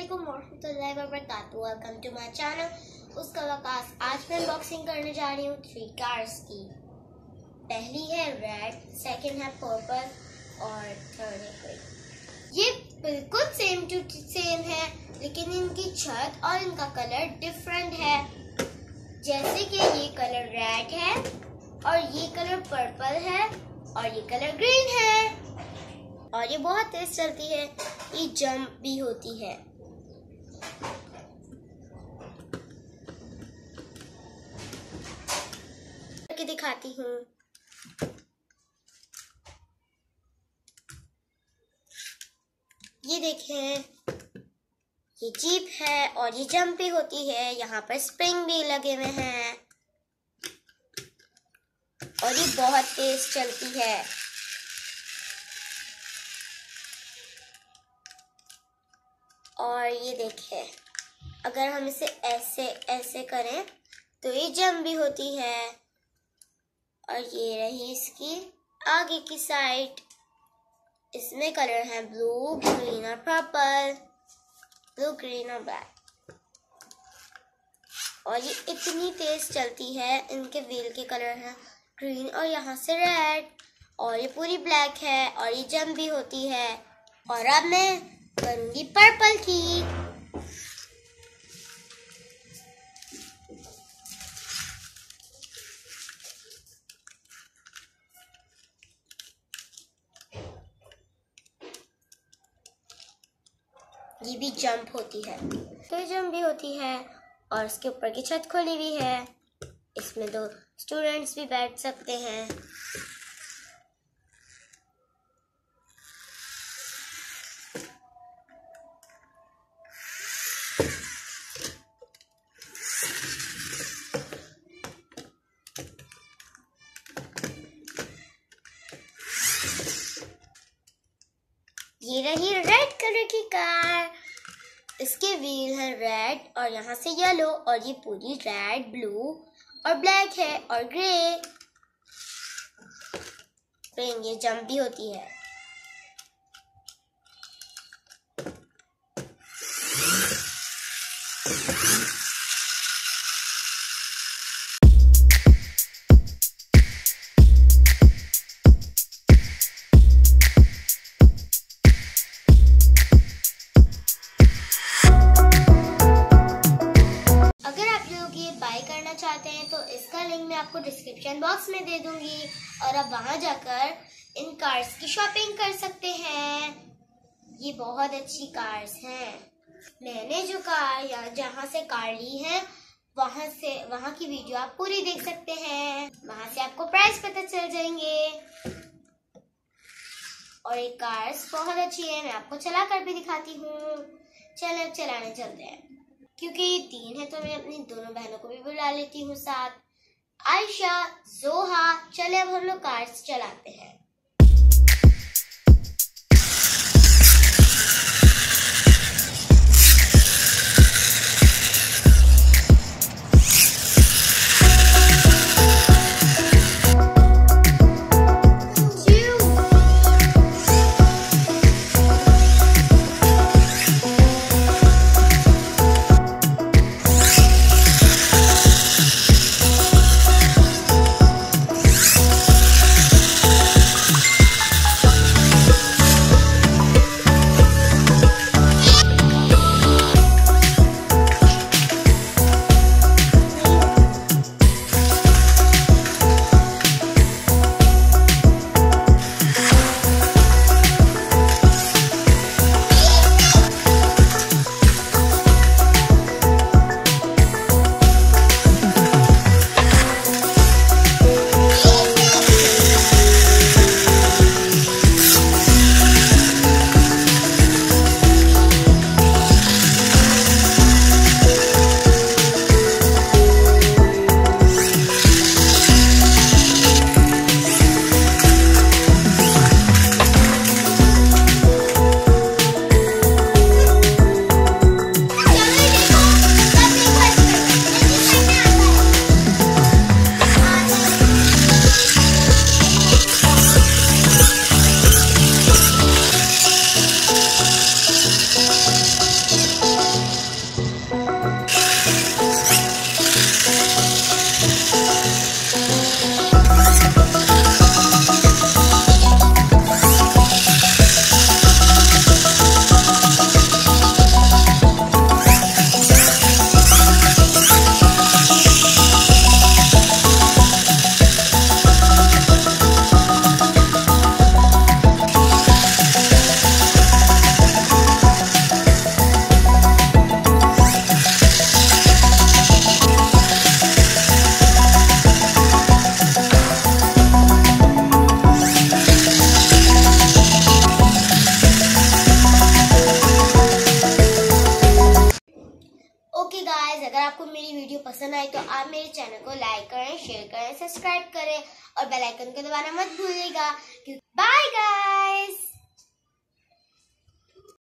अस्सलामुअलैकुम warahmatullahi wabarakatuh। Welcome to my channel उसका वकास। आज मैं अनबॉक्सिंग करने जा रही हूँ 3 कार्स की। पहली है रेड, सेकंड है पर्पल और थर्ड है ग्रीन। ये बिल्कुल सेम टू सेम है, लेकिन इनकी छत और इनका कलर डिफरेंट है। जैसे कि ये कलर रेड है और ये कलर पर्पल है और ये कलर ग्रीन है। और ये बहुत तेज चलती है, ये जंप भी होती है। करके दिखाती हूँ। ये देखें, ये जीप है और ये जंप भी होती है। यहाँ पर स्प्रिंग भी लगे हुए हैं और ये बहुत तेज चलती है। और ये देखें, अगर हम इसे ऐसे ऐसे करें तो ये जंप भी होती है। और ये रही इसकी आगे की साइड। इसमें कलर है ब्लू, ग्रीन और पर्पल, ब्लू, ग्रीन और ब्लैक। और ये इतनी तेज चलती है। इनके व्हील के कलर है ग्रीन और यहाँ से रेड, और ये पूरी ब्लैक है और ये जंप भी होती है। और अब मैं करूंगी पर्पल की। ये भी जंप होती है, तो ये जंप भी होती है। और इसके ऊपर की छत खुली हुई है। इसमें 2 स्टूडेंट्स भी बैठ सकते हैं। ये रही रेड कलर की कार। इसके व्हील है रेड और यहाँ से येलो, और ये पूरी रेड, ब्लू और ब्लैक है और ग्रे। ये जंप भी होती है। करना चाहते हैं तो इसका लिंक मैं आपको डिस्क्रिप्शन बॉक्स में दे दूंगी, और आप वहां जाकर इन कार्स की शॉपिंग कर सकते हैं। ये बहुत अच्छी कार्स हैं। मैंने जो कार या जहां से कार ली है वहां की वीडियो आप पूरी देख सकते हैं। वहां से आपको प्राइस पता चल जाएंगे। और ये कार्स बहुत अच्छी है, मैं आपको चला कर भी दिखाती हूँ। चलो अब चलाने चलते हैं। क्योंकि ये 3 है तो मैं अपनी दोनों बहनों को भी बुला लेती हूँ साथ, आयशा, जोहा। चले अब हम लोग कार्स चलाते हैं। आपको मेरी वीडियो पसंद आए तो आप मेरे चैनल को लाइक करें, शेयर करें, सब्सक्राइब करें और बेल आइकन को दबाना मत भूलिएगा। Bye guys.